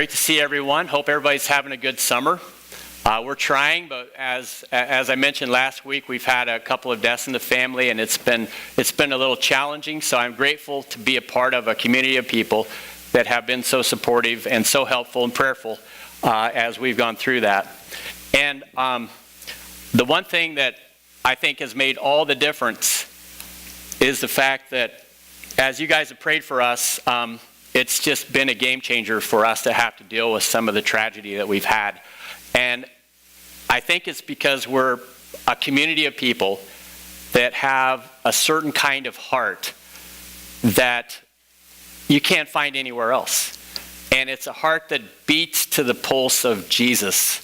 Great to see everyone. Hope everybody's having a good summer. We're trying, but as I mentioned last week, we've had a couple of deaths in the family, and it's been a little challenging. So I'm grateful to be a part of a community of people that have been so supportive and so helpful and prayerful as we've gone through that. And the one thing that I think has made all the difference is the fact that as you guys have prayed for us, it's just been a game changer for us to have to deal with some of the tragedy that we've had. And I think it's because we're a community of people that have a certain kind of heart that you can't find anywhere else. And it's a heart that beats to the pulse of Jesus.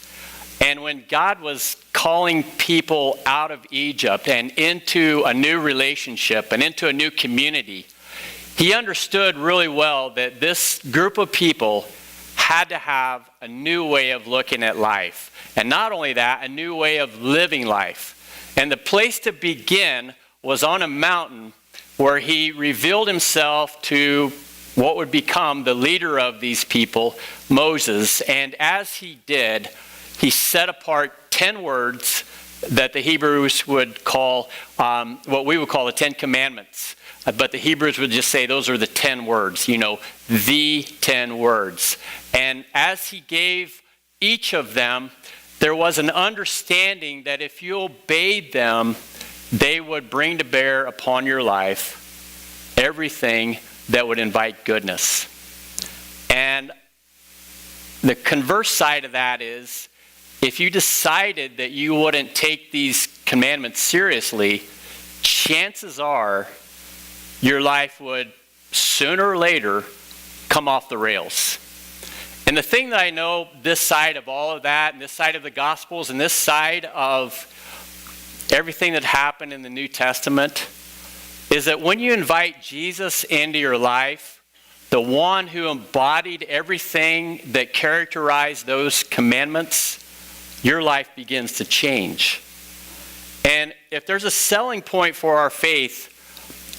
And when God was calling people out of Egypt and into a new relationship and into a new community, he understood really well that this group of people had to have a new way of looking at life. And not only that, a new way of living life. And the place to begin was on a mountain where he revealed himself to what would become the leader of these people, Moses. And as he did, he set apart 10 words that the Hebrews would call, what we would call the 10 Commandments. But the Hebrews would just say those are the 10 words, the 10 words. And as he gave each of them, there was an understanding that if you obeyed them, they would bring to bear upon your life everything that would invite goodness. And the converse side of that is, if you decided that you wouldn't take these commandments seriously, chances are your life would sooner or later come off the rails. And the thing that I know this side of all of that, and this side of the Gospels, and this side of everything that happened in the New Testament, is that when you invite Jesus into your life, the one who embodied everything that characterized those commandments, your life begins to change. And if there's a selling point for our faith,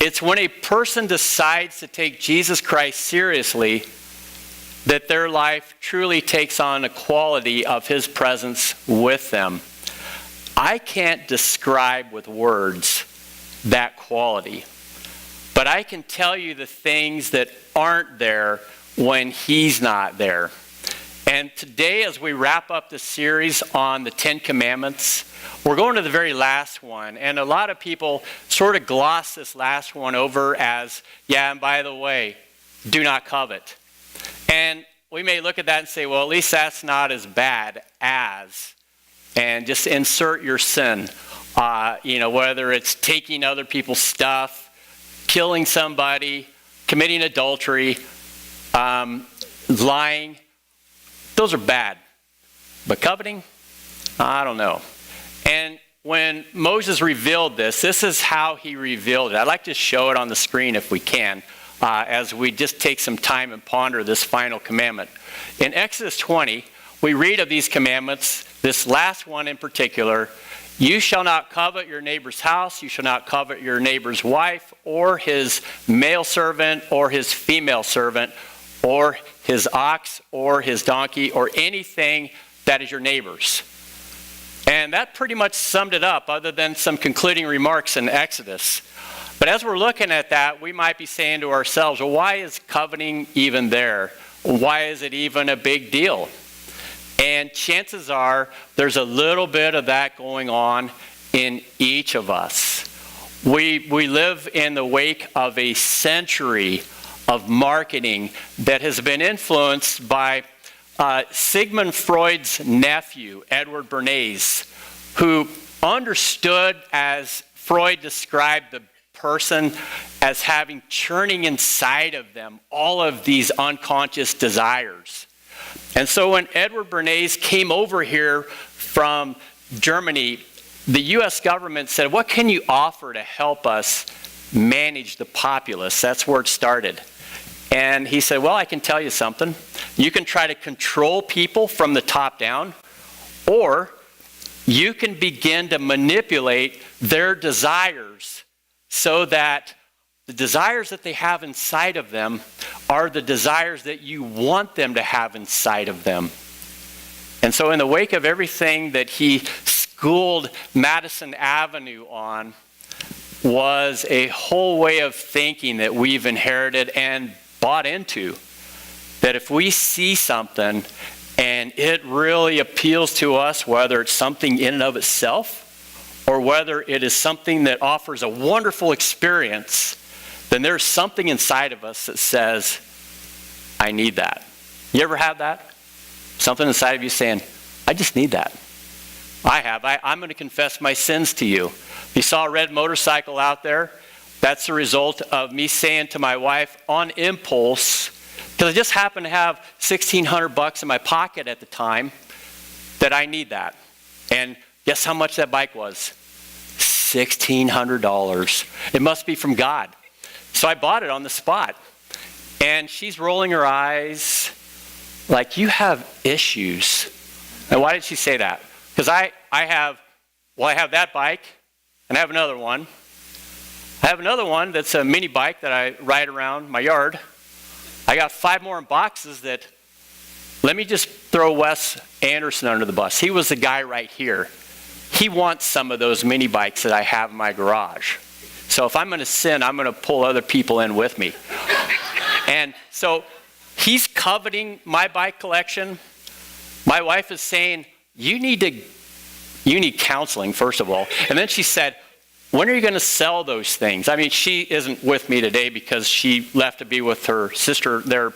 it's when a person decides to take Jesus Christ seriously that their life truly takes on a quality of his presence with them. I can't describe with words that quality, but I can tell you the things that aren't there when he's not there. And today, as we wrap up the series on the 10 Commandments, we're going to the very last one. And a lot of people sort of gloss this last one over as, and by the way, do not covet. And we may look at that and say, well, at least that's not as bad as, and just insert your sin. Whether it's taking other people's stuff, killing somebody, committing adultery, lying. Those are bad. But coveting, I don't know. And when Moses revealed this is how he revealed it. I'd like to show it on the screen if we can, as we just take some time and ponder this final commandment. In Exodus 20, we read of these commandments, this last one in particular: you shall not covet your neighbor's house, you shall not covet your neighbor's wife, or his male servant, or his female servant, or his ox, or his donkey, or anything that is your neighbor's. And that pretty much summed it up, other than some concluding remarks in Exodus. But as we're looking at that, we might be saying to ourselves, well, why is coveting even there? Why is it even a big deal? And chances are there's a little bit of that going on in each of us. We live in the wake of a century of marketing that has been influenced by Sigmund Freud's nephew, Edward Bernays, who understood, as Freud described the person, as having churning inside of them all of these unconscious desires. And so when Edward Bernays came over here from Germany, the U.S. government said, what can you offer to help us manage the populace? That's where it started. And he said, well, I can tell you something. You can try to control people from the top down, or you can begin to manipulate their desires so that the desires that they have inside of them are the desires that you want them to have inside of them. And so in the wake of everything that he schooled Madison Avenue on was a whole way of thinking that we've inherited and bought into. That if we see something and it really appeals to us, whether it's something in and of itself or whether it is something that offers a wonderful experience, then there's something inside of us that says, I need that. You ever have that? Something inside of you saying, I just need that. I have. I'm going to confess my sins to you. If you saw a red motorcycle out there, that's the result of me saying to my wife on impulse, because I just happened to have $1,600 in my pocket at the time, that I need that. And guess how much that bike was? $1,600. It must be from God. So I bought it on the spot. And she's rolling her eyes like, you have issues. And why did she say that? Because I have that bike, and I have another one. I have another one that's a mini bike that I ride around my yard. I got 5 more in boxes that, let me just throw Wes Anderson under the bus. He was the guy right here. He wants some of those mini bikes that I have in my garage. So if I'm going to sin, I'm going to pull other people in with me. And so he's coveting my bike collection. My wife is saying, you need counseling, first of all. And then she said, when are you going to sell those things? I mean, she isn't with me today because she left to be with her sister. They're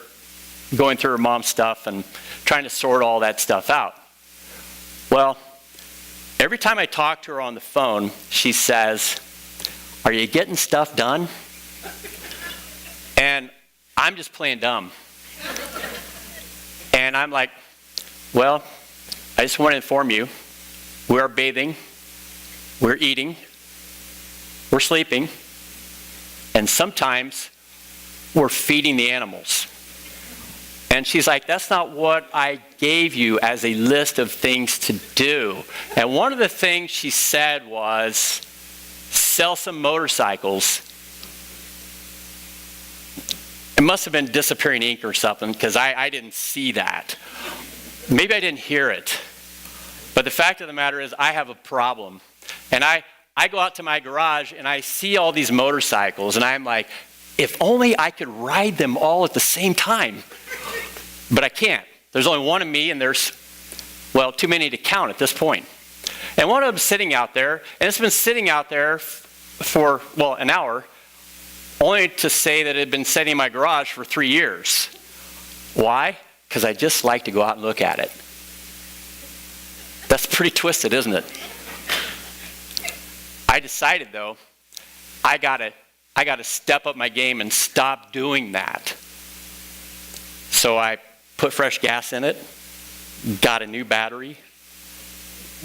going through her mom's stuff and trying to sort all that stuff out. Well, every time I talk to her on the phone, she says, are you getting stuff done? And I'm just playing dumb. And I'm like, well, I just want to inform you, we are bathing, we're eating, we're sleeping, and sometimes we're feeding the animals. And she's like, that's not what I gave you as a list of things to do. And one of the things she said was, sell some motorcycles. It must have been disappearing ink or something, because I didn't see that. Maybe I didn't hear it. But the fact of the matter is, I have a problem. And I go out to my garage and I see all these motorcycles, and I'm like, if only I could ride them all at the same time. But I can't. There's only one of me, and there's, well, too many to count at this point. And one of them's sitting out there, and it's been sitting out there for, well, an hour, only to say that it had been sitting in my garage for 3 years. Why? Because I just like to go out and look at it. That's pretty twisted, isn't it? I decided, though, I gotta step up my game and stop doing that. So I put fresh gas in it, got a new battery,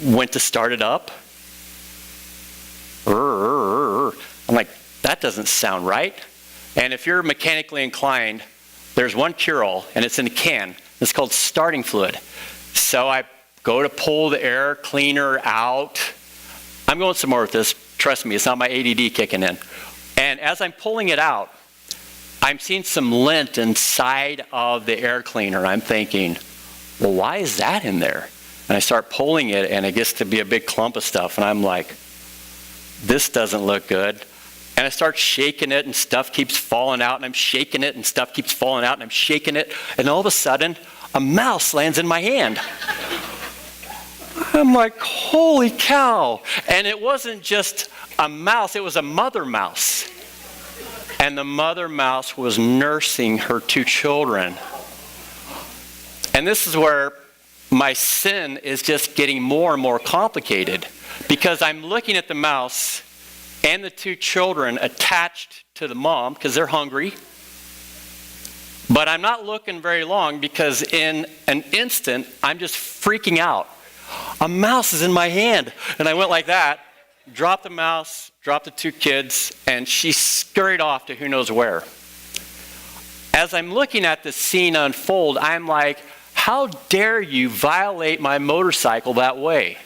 went to start it up. I'm like, that doesn't sound right. And if you're mechanically inclined, there's one cure-all, and it's in a can. It's called starting fluid. So I go to pull the air cleaner out. I'm going somewhere with this. Trust me, it's not my ADD kicking in. And as I'm pulling it out, I'm seeing some lint inside of the air cleaner. I'm thinking, well, why is that in there? And I start pulling it, and it gets to be a big clump of stuff. And I'm like, this doesn't look good. And I start shaking it, and stuff keeps falling out. And I'm shaking it, and stuff keeps falling out. And I'm shaking it. And all of a sudden, a mouse lands in my hand. I'm like, holy cow. And it wasn't just a mouse. It was a mother mouse. And the mother mouse was nursing her 2 children. And this is where my sin is just getting more and more complicated, because I'm looking at the mouse and the 2 children attached to the mom because they're hungry. But I'm not looking very long, because in an instant, I'm just freaking out. A mouse is in my hand. And I went like that, dropped the mouse, dropped the 2 kids, and she scurried off to who knows where. As I'm looking at this scene unfold, I'm like, how dare you violate my motorcycle that way?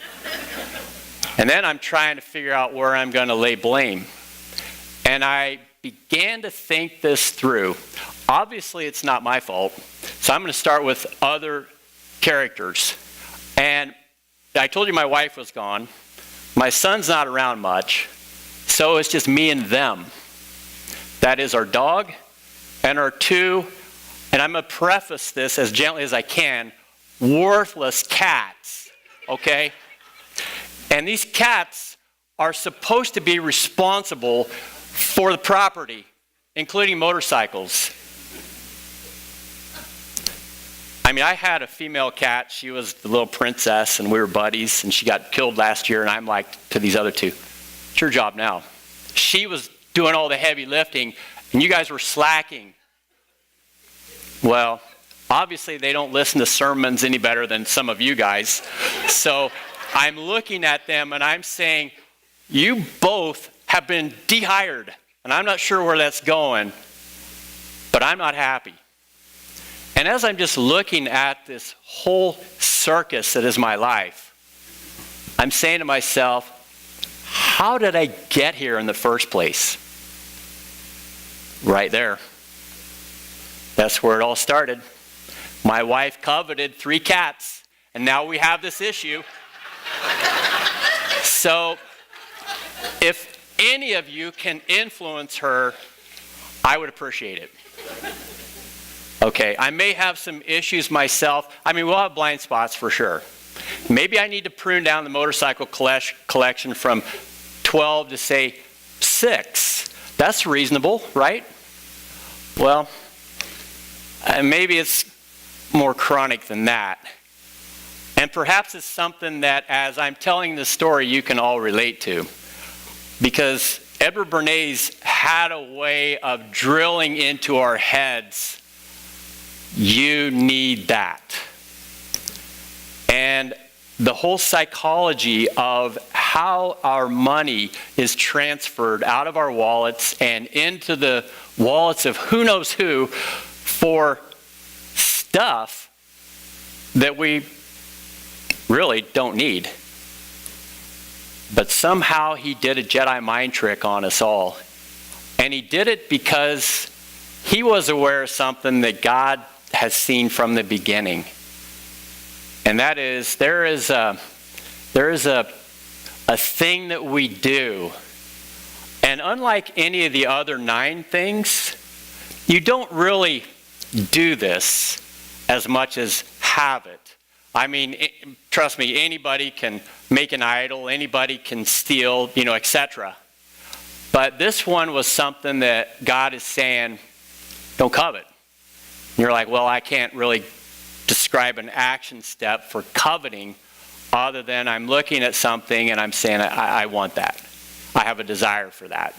And then I'm trying to figure out where I'm going to lay blame. And I began to think this through. Obviously, it's not my fault. So I'm going to start with other characters. And I told you my wife was gone. My son's not around much. So it's just me and them. That is our dog and our two, and I'm going to preface this as gently as I can, worthless cats, okay? And these cats are supposed to be responsible for the property, including motorcycles. I mean, I had a female cat. She was the little princess, and we were buddies, and she got killed last year, and I'm like to these other two, it's your job now. She was doing all the heavy lifting, and you guys were slacking. Well, obviously they don't listen to sermons any better than some of you guys. So I'm looking at them and I'm saying, you both have been dehired. And I'm not sure where that's going, but I'm not happy. And as I'm just looking at this whole circus that is my life, I'm saying to myself, how did I get here in the first place? Right there. That's where it all started. My wife coveted 3 cats, and now we have this issue. So, if any of you can influence her, I would appreciate it. Okay, I may have some issues myself. I mean, we'll have blind spots for sure. Maybe I need to prune down the motorcycle collection from 12 to, say, 6. That's reasonable, right? Well, maybe it's more chronic than that. And perhaps it's something that, as I'm telling this story, you can all relate to. Because Edward Bernays had a way of drilling into our heads, you need that. And the whole psychology of how our money is transferred out of our wallets and into the wallets of who knows who for stuff that we really don't need. But somehow he did a Jedi mind trick on us all. And he did it because he was aware of something that God has seen from the beginning. And that is, there is a thing that we do. And unlike any of the other 9 things, you don't really do this as much as have it. I mean, trust me, anybody can make an idol, anybody can steal, etc. But this one was something that God is saying, don't covet. And you're like, well, I can't really describe an action step for coveting other than I'm looking at something and I'm saying, I want that. I have a desire for that.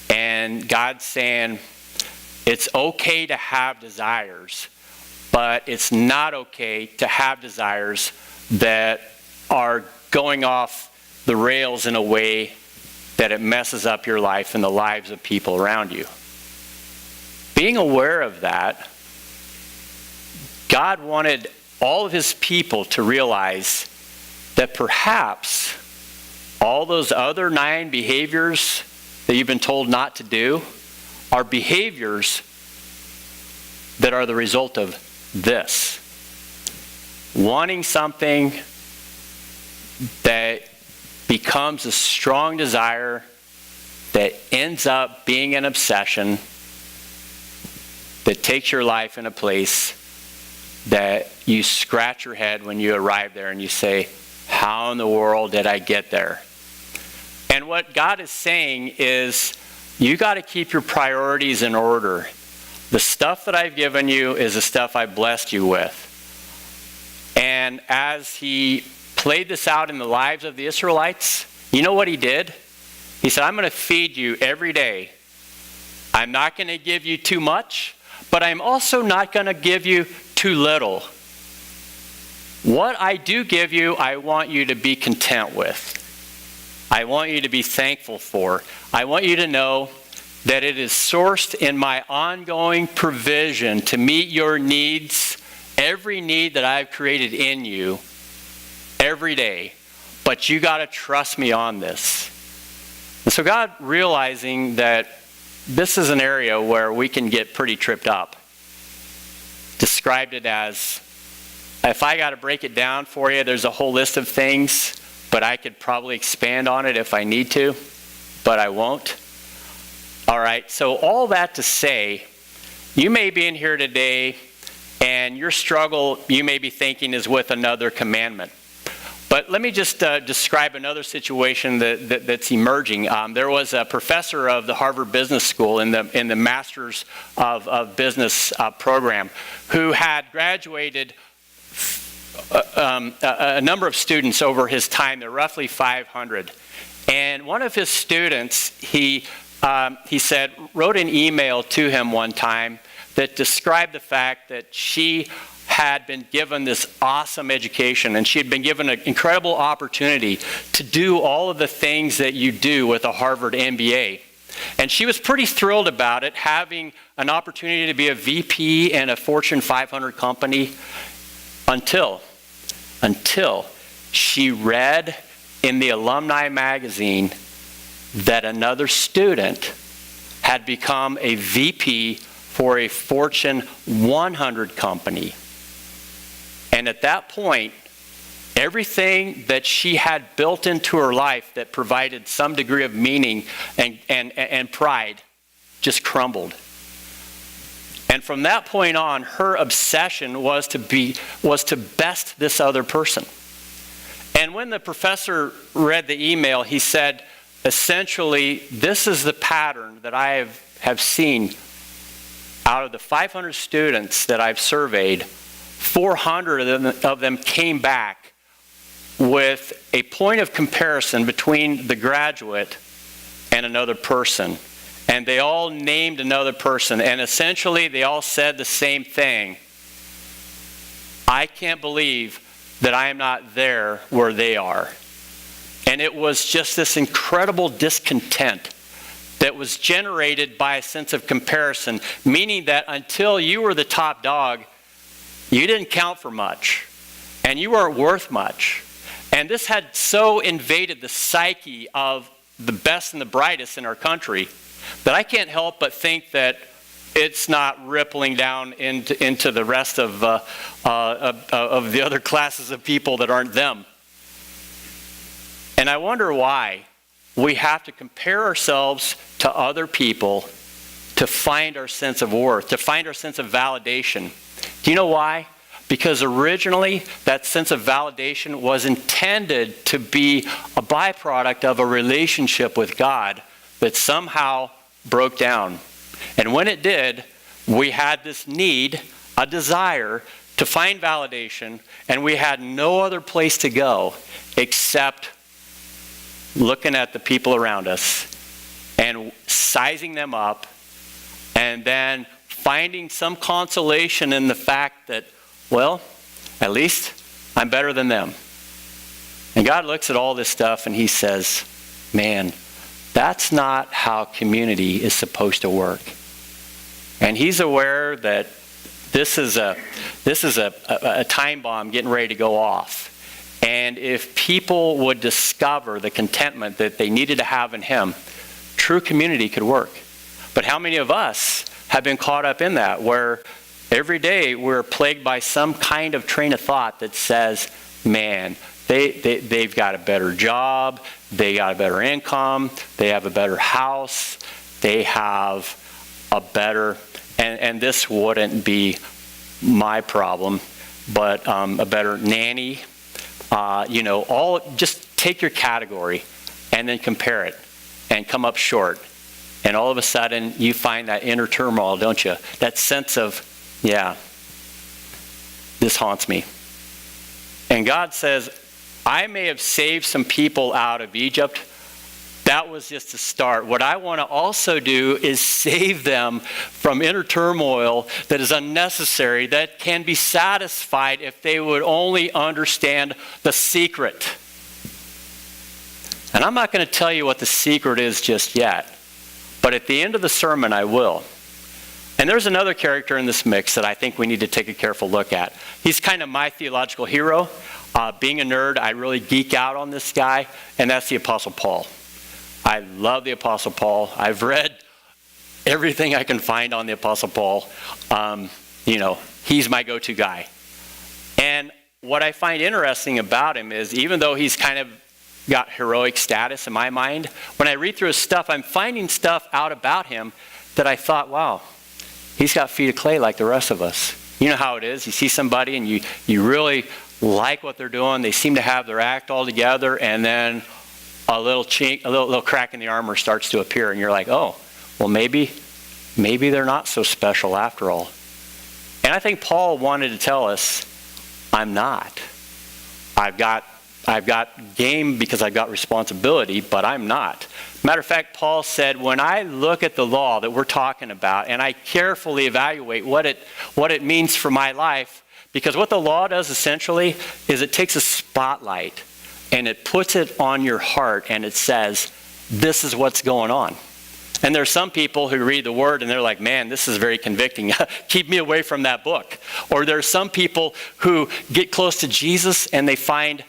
And God's saying, it's okay to have desires, but it's not okay to have desires that are going off the rails in a way that it messes up your life and the lives of people around you. Being aware of that, God wanted all of his people to realize that perhaps all those other 9 behaviors that you've been told not to do are behaviors that are the result of this. Wanting something that becomes a strong desire that ends up being an obsession that takes your life in a place that you scratch your head when you arrive there and you say, how in the world did I get there? And what God is saying is, you got to keep your priorities in order. The stuff that I've given you is the stuff I blessed you with. And as he played this out in the lives of the Israelites, you know what he did? He said, I'm going to feed you every day. I'm not going to give you too much, but I'm also not going to give you too little. What I do give you, I want you to be content with. I want you to be thankful for. I want you to know that it is sourced in my ongoing provision to meet your needs, every need that I've created in you, every day. But you got to trust me on this. And so God, realizing that this is an area where we can get pretty tripped up. Described it as, if I got to break it down for you, there's a whole list of things, but I could probably expand on it if I need to, but I won't. All right, so all that to say, you may be in here today and your struggle, you may be thinking, is with another commandment. But let me just describe another situation that's emerging. There was a professor of the Harvard Business School in the Masters of Business program who had graduated a number of students over his time. There were roughly 500. And one of his students, he said, wrote an email to him one time that described the fact that she had been given this awesome education, and she had been given an incredible opportunity to do all of the things that you do with a Harvard MBA. And she was pretty thrilled about it, having an opportunity to be a VP in a Fortune 500 company, until she read in the alumni magazine that another student had become a VP for a Fortune 100 company. And at that point, everything that she had built into her life that provided some degree of meaning and pride just crumbled. And from that point on, her obsession was to best this other person. And when the professor read the email, he said, essentially, this is the pattern that I have seen out of the 500 students that I've surveyed. 400 of them came back with a point of comparison between the graduate and another person. And they all named another person. And essentially, they all said the same thing. I can't believe that I am not there where they are. And it was just this incredible discontent that was generated by a sense of comparison, meaning that until you were the top dog, you didn't count for much, and you weren't worth much. And this had so invaded the psyche of the best and the brightest in our country that I can't help but think that it's not rippling down into the rest of the other classes of people that aren't them. And I wonder why we have to compare ourselves to other people to find our sense of worth, to find our sense of validation. Do you know why? Because originally that sense of validation was intended to be a byproduct of a relationship with God that somehow broke down. And when it did, we had this need, a desire to find validation, and we had no other place to go except looking at the people around us and sizing them up, and then finding some consolation in the fact that, well, at least I'm better than them. And God looks at all this stuff and he says, man, that's not how community is supposed to work. And he's aware that this is a time bomb getting ready to go off. And if people would discover the contentment that they needed to have in him, true community could work. But how many of us have been caught up in that, where every day we're plagued by some kind of train of thought that says, man, they've got a better job, they got a better income, they have a better house, they have a better, and this wouldn't be my problem, but a better nanny. Just take your category and then compare it and come up short. And all of a sudden you find that inner turmoil, don't you? That sense of, yeah, this haunts me. And God says, I may have saved some people out of Egypt. That was just a start. What I want to also do is save them from inner turmoil that is unnecessary, that can be satisfied if they would only understand the secret. And I'm not going to tell you what the secret is just yet, but at the end of the sermon I will. And there's another character in this mix that I think we need to take a careful look at. He's kind of my theological hero. Being a nerd, I really geek out on this guy, and that's the Apostle Paul. I love the Apostle Paul. I've read everything I can find on the Apostle Paul. He's my go-to guy. And what I find interesting about him is, even though he's kind of got heroic status in my mind, when I read through his stuff, I'm finding stuff out about him that I thought, wow, he's got feet of clay like the rest of us. You know how it is. You see somebody and you really like what they're doing. They seem to have their act all together, and then a little chink, a little crack in the armor starts to appear, and you're like, oh, well, maybe they're not so special after all. And I think Paul wanted to tell us, I'm not. I've got game because I've got responsibility, but I'm not. Matter of fact, Paul said, when I look at the law that we're talking about and I carefully evaluate what it means for my life, because what the law does essentially is it takes a spotlight and it puts it on your heart and it says, this is what's going on. And there's some people who read the word and they're like, man, this is very convicting. Keep me away from that book. Or there's some people who get close to Jesus and they find,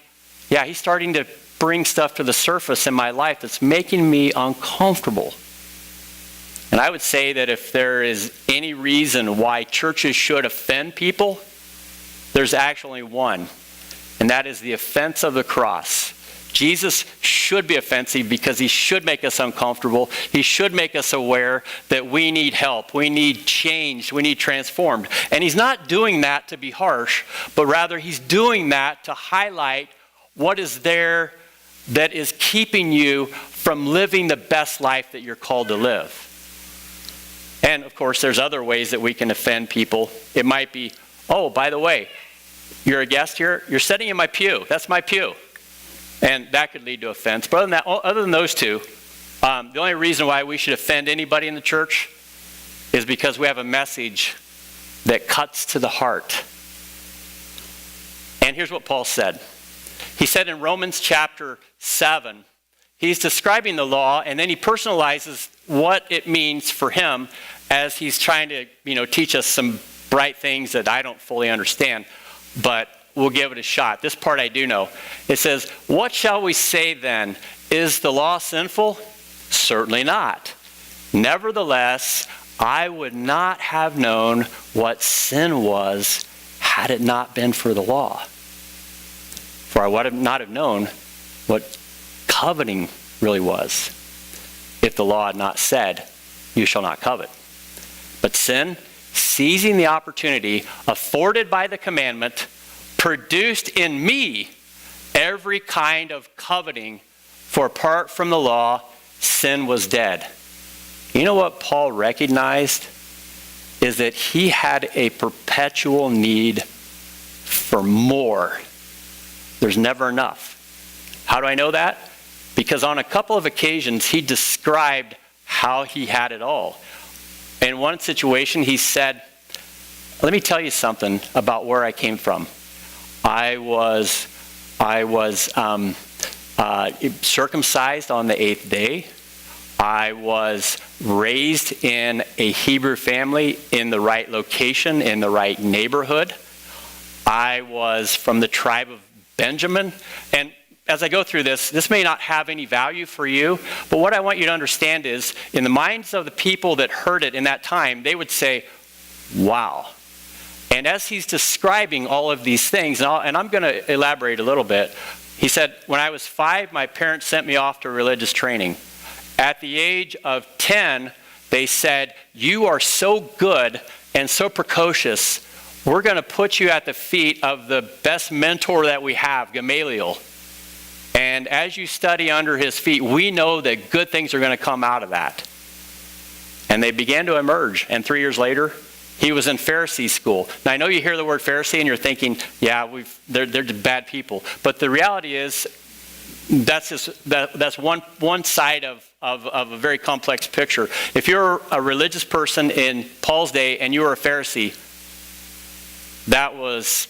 yeah, he's starting to bring stuff to the surface in my life that's making me uncomfortable. And I would say that if there is any reason why churches should offend people, there's actually one, and that is the offense of the cross. Jesus should be offensive because he should make us uncomfortable. He should make us aware that we need help, we need change, we need transformed. And he's not doing that to be harsh, but rather he's doing that to highlight what is there that is keeping you from living the best life that you're called to live. And of course, there's other ways that we can offend people. It might be, oh, by the way, you're a guest here, you're sitting in my pew. That's my pew. And that could lead to offense. But other than those two, the only reason why we should offend anybody in the church is because we have a message that cuts to the heart. And here's what Paul said. He said in Romans chapter 7, he's describing the law, and then he personalizes what it means for him as he's trying to, teach us some bright things that I don't fully understand. But we'll give it a shot. This part I do know. It says, what shall we say then? Is the law sinful? Certainly not. Nevertheless, I would not have known what sin was had it not been for the law. For I would not have known what coveting really was if the law had not said, you shall not covet. But sin, seizing the opportunity afforded by the commandment, produced in me every kind of coveting, for apart from the law, sin was dead. You know what Paul recognized? Is that he had a perpetual need for more. There's never enough. How do I know that? Because on a couple of occasions, he described how he had it all. In one situation, he said, let me tell you something about where I came from. I was circumcised on the 8th day. I was raised in a Hebrew family in the right location, in the right neighborhood. I was from the tribe of Benjamin. And as I go through this may not have any value for you, but what I want you to understand is, in the minds of the people that heard it in that time, they would say, wow. And as he's describing all of these things, and I'm going to elaborate a little bit, he said, when I was 5, my parents sent me off to religious training. At the age of 10, they said, you are so good and so precocious, we're going to put you at the feet of the best mentor that we have, Gamaliel. And as you study under his feet, we know that good things are going to come out of that. And they began to emerge. And 3 years later, he was in Pharisee school. Now, I know you hear the word Pharisee and you're thinking, yeah, they're bad people. But the reality is, that's one side of a very complex picture. If you're a religious person in Paul's day and you were a Pharisee, that was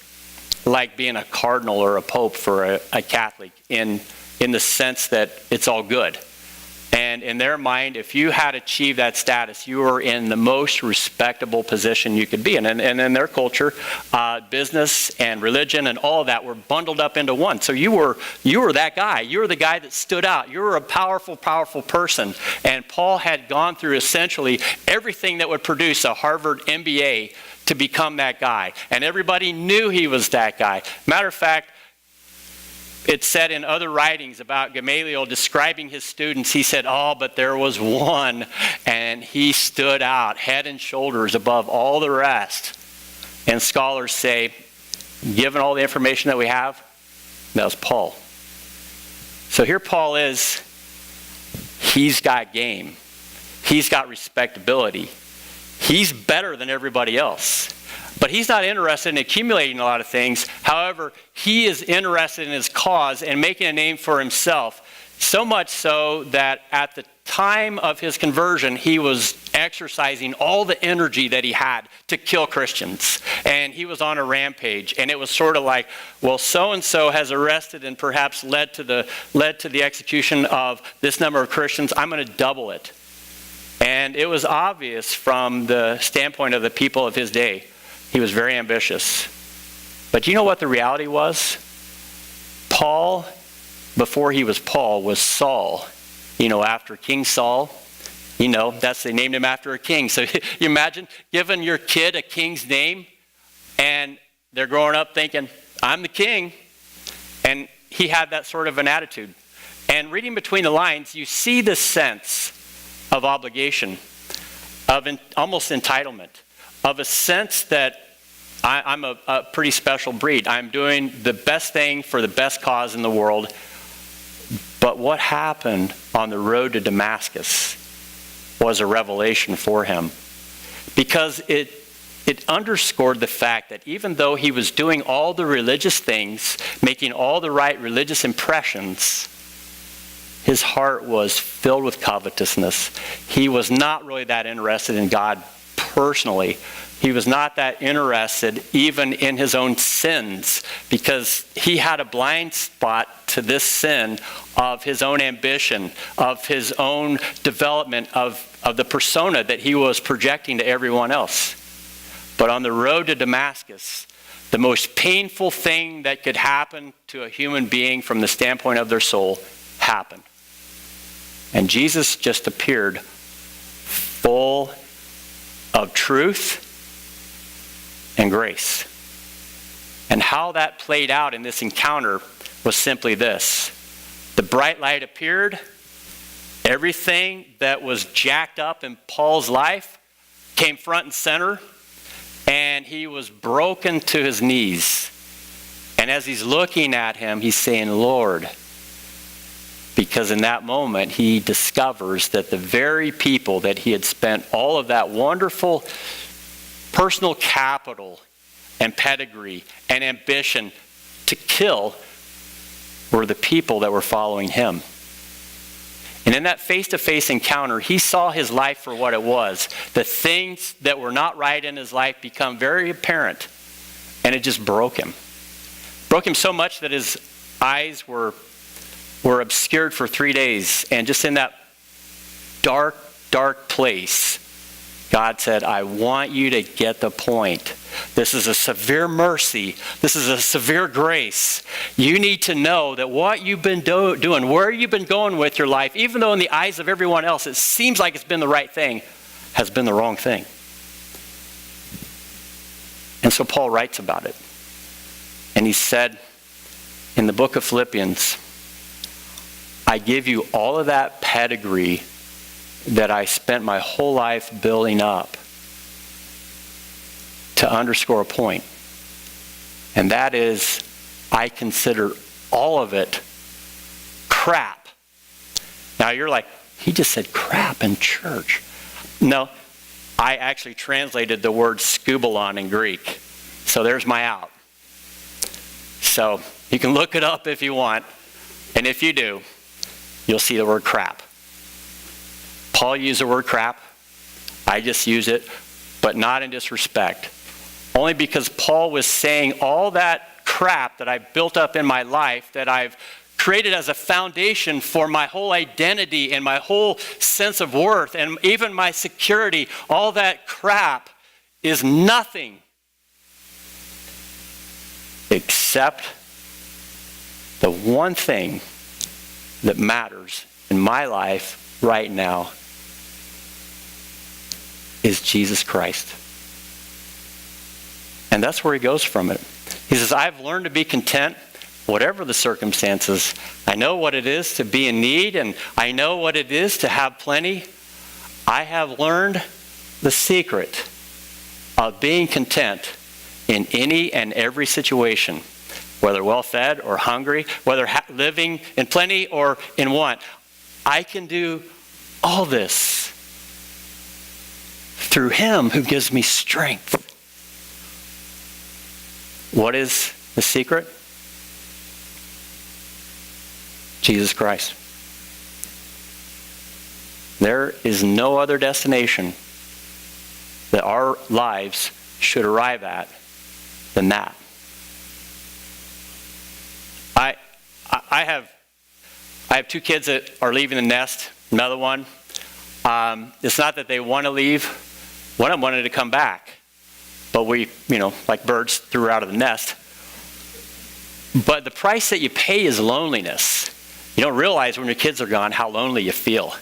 like being a cardinal or a pope for a Catholic in the sense that it's all good. And in their mind, if you had achieved that status, you were in the most respectable position you could be in. And in their culture, business and religion and all of that were bundled up into one. So you were that guy. You were the guy that stood out. You were a powerful, powerful person. And Paul had gone through essentially everything that would produce a Harvard MBA to become that guy. And everybody knew he was that guy. Matter of fact, it's said in other writings about Gamaliel describing his students, he said, oh, but there was one, and he stood out head and shoulders above all the rest. And scholars say, given all the information that we have, that was Paul. So here Paul is. He's got game. He's got respectability. He's better than everybody else. But he's not interested in accumulating a lot of things. However, he is interested in his cause and making a name for himself. So much so that at the time of his conversion, he was exercising all the energy that he had to kill Christians. And he was on a rampage. And it was sort of like, well, so-and-so has arrested and perhaps led to the execution of this number of Christians. I'm going to double it. And it was obvious from the standpoint of the people of his day. He was very ambitious. But you know what the reality was? Paul, before he was Paul, was Saul. After King Saul, they named him after a king. So you imagine giving your kid a king's name, and they're growing up thinking, I'm the king. And he had that sort of an attitude. And reading between the lines, you see the sense of obligation, of almost entitlement, of a sense that I'm a pretty special breed. I'm doing the best thing for the best cause in the world. But what happened on the road to Damascus was a revelation for him. Because it underscored the fact that even though he was doing all the religious things, making all the right religious impressions, his heart was filled with covetousness. He was not really that interested in God personally. He was not that interested even in his own sins, because he had a blind spot to this sin of his own ambition, of his own development of the persona that he was projecting to everyone else. But on the road to Damascus, the most painful thing that could happen to a human being from the standpoint of their soul happened. And Jesus just appeared full of truth and grace. And how that played out in this encounter was simply this. The bright light appeared. Everything that was jacked up in Paul's life came front and center. And he was broken to his knees. And as he's looking at him, he's saying, Lord. Because in that moment, he discovers that the very people that he had spent all of that wonderful personal capital and pedigree and ambition to kill were the people that were following him. And in that face-to-face encounter, he saw his life for what it was. The things that were not right in his life become very apparent. And it just broke him. Broke him so much that his eyes were obscured for 3 days. And just in that dark, dark place, God said, I want you to get the point. This is a severe mercy. This is a severe grace. You need to know that what you've been doing, where you've been going with your life, even though in the eyes of everyone else it seems like it's been the right thing, has been the wrong thing. And so Paul writes about it. And he said in the book of Philippians, I give you all of that pedigree that I spent my whole life building up to underscore a point. And that is, I consider all of it crap. Now you're like, he just said crap in church. No, I actually translated the word skubalon in Greek. So there's my out. So you can look it up if you want. And if you do, you'll see the word crap. Paul used the word crap. I just use it, but not in disrespect. Only because Paul was saying all that crap that I've built up in my life, that I've created as a foundation for my whole identity and my whole sense of worth and even my security, all that crap is nothing except the one thing that matters in my life right now is Jesus Christ. And that's where he goes from it. He says, I've learned to be content, whatever the circumstances. I know what it is to be in need, and I know what it is to have plenty. I have learned the secret of being content in any and every situation, whether well-fed or hungry, whether living in plenty or in want. I can do all this through him who gives me strength. What is the secret? Jesus Christ. There is no other destination that our lives should arrive at than that. I have two kids that are leaving the nest, another one. It's not that they want to leave. One of them wanted to come back. But we, like birds, threw her out of the nest. But the price that you pay is loneliness. You don't realize when your kids are gone how lonely you feel.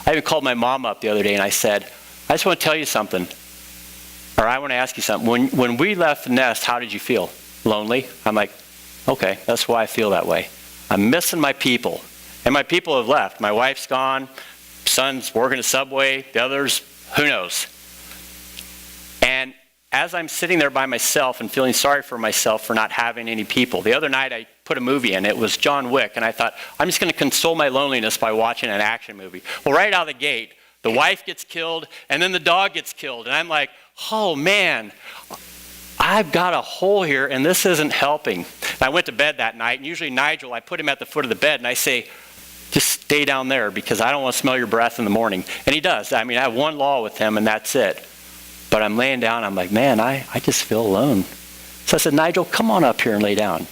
I even called my mom up the other day and I said, I just want to tell you something. Or I want to ask you something. When we left the nest, how did you feel? Lonely? I'm like, okay, that's why I feel that way. I'm missing my people. And my people have left. My wife's gone. Son's working at Subway. The others, who knows? And as I'm sitting there by myself and feeling sorry for myself for not having any people, the other night I put a movie in. It was John Wick, and I thought, I'm just going to console my loneliness by watching an action movie. Well, right out of the gate, the wife gets killed, and then the dog gets killed. And I'm like, oh man, I've got a hole here, and this isn't helping. And I went to bed that night, and usually Nigel, I put him at the foot of the bed, and I say, just stay down there because I don't want to smell your breath in the morning. And he does. I mean, I have one law with him, and that's it. But I'm laying down, I'm like, man, I just feel alone. So I said, Nigel, come on up here and lay down.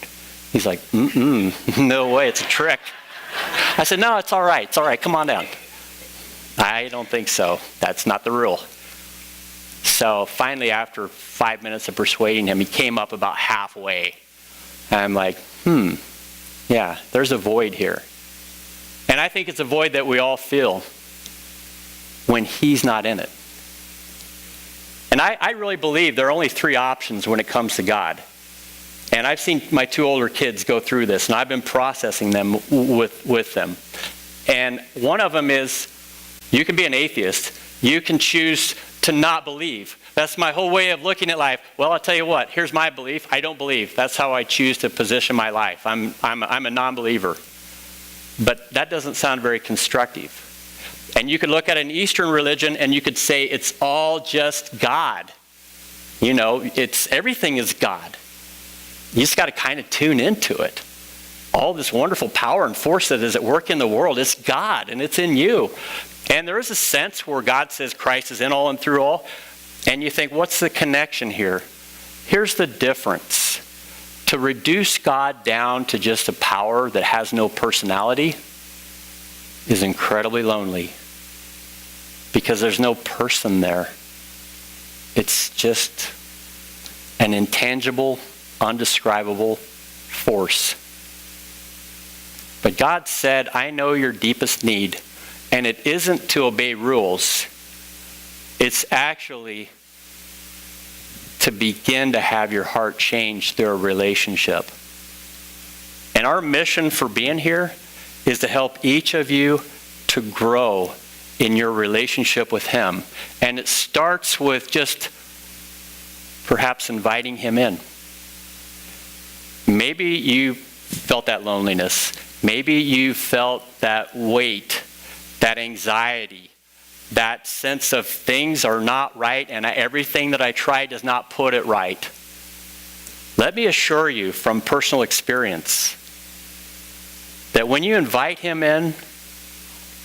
He's like, no way, it's a trick. I said, no, it's all right, come on down. I don't think so. That's not the rule. So finally, after 5 minutes of persuading him, he came up about halfway. And I'm like, yeah, there's a void here. And I think it's a void that we all feel when he's not in it. And I really believe there are only three options when it comes to God. And I've seen my two older kids go through this, and I've been processing them with them. And one of them is, you can be an atheist. You can choose to not believe. That's my whole way of looking at life. Well, I'll tell you what, here's my belief. I don't believe. That's how I choose to position my life. I'm a non-believer. But that doesn't sound very constructive. And you could look at an Eastern religion and you could say it's all just God. Everything is God. You just got to kind of tune into it. All this wonderful power and force that is at work in the world, it's God and it's in you. And there is a sense where God says Christ is in all and through all. And you think, what's the connection here? Here's the difference. To reduce God down to just a power that has no personality is incredibly lonely. Because there's no person there. It's just an intangible, undescribable force. But God said, I know your deepest need. And it isn't to obey rules. It's actually to begin to have your heart changed through a relationship. And our mission for being here is to help each of you to grow in your relationship with him. And it starts with just perhaps inviting him in. Maybe you felt that loneliness. Maybe you felt that weight, that anxiety, that sense of things are not right and everything that I try does not put it right. Let me assure you from personal experience that when you invite him in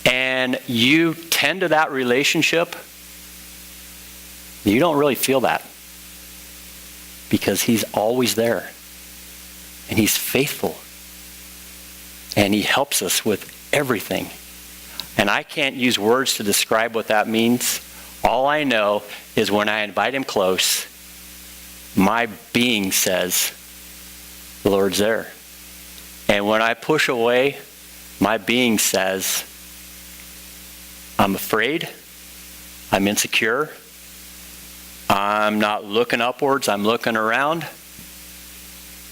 and you tend to that relationship, you don't really feel that. Because he's always there. And he's faithful. And he helps us with everything. And I can't use words to describe what that means. All I know is when I invite him close, my being says, the Lord's there. And when I push away, my being says, I'm afraid, I'm insecure, I'm not looking upwards, I'm looking around,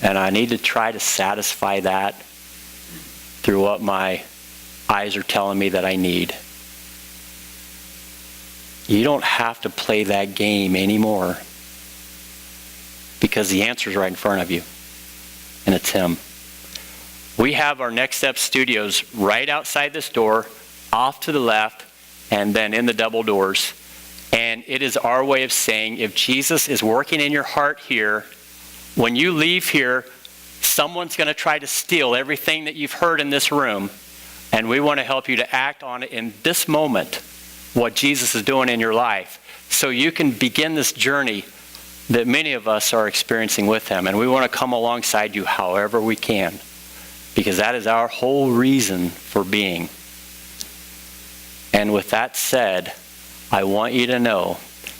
and I need to try to satisfy that through what my eyes are telling me that I need. You don't have to play that game anymore because the answer is right in front of you, and it's him. We have our Next Step Studios right outside this door, off to the left, and then in the double doors. And it is our way of saying, if Jesus is working in your heart here, when you leave here, someone's going to try to steal everything that you've heard in this room, and we want to help you to act on it in this moment, what Jesus is doing in your life, so you can begin this journey that many of us are experiencing with him. And we want to come alongside you however we can, because that is our whole reason for being. And with that said, I want you to know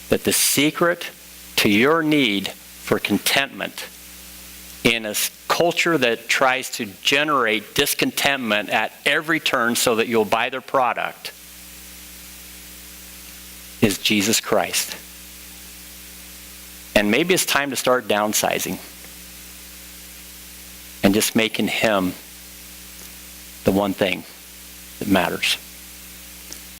that the secret to your need for contentment in a culture that tries to generate discontentment at every turn so that you'll buy their product is Jesus Christ. And maybe it's time to start downsizing and just making him the one thing that matters.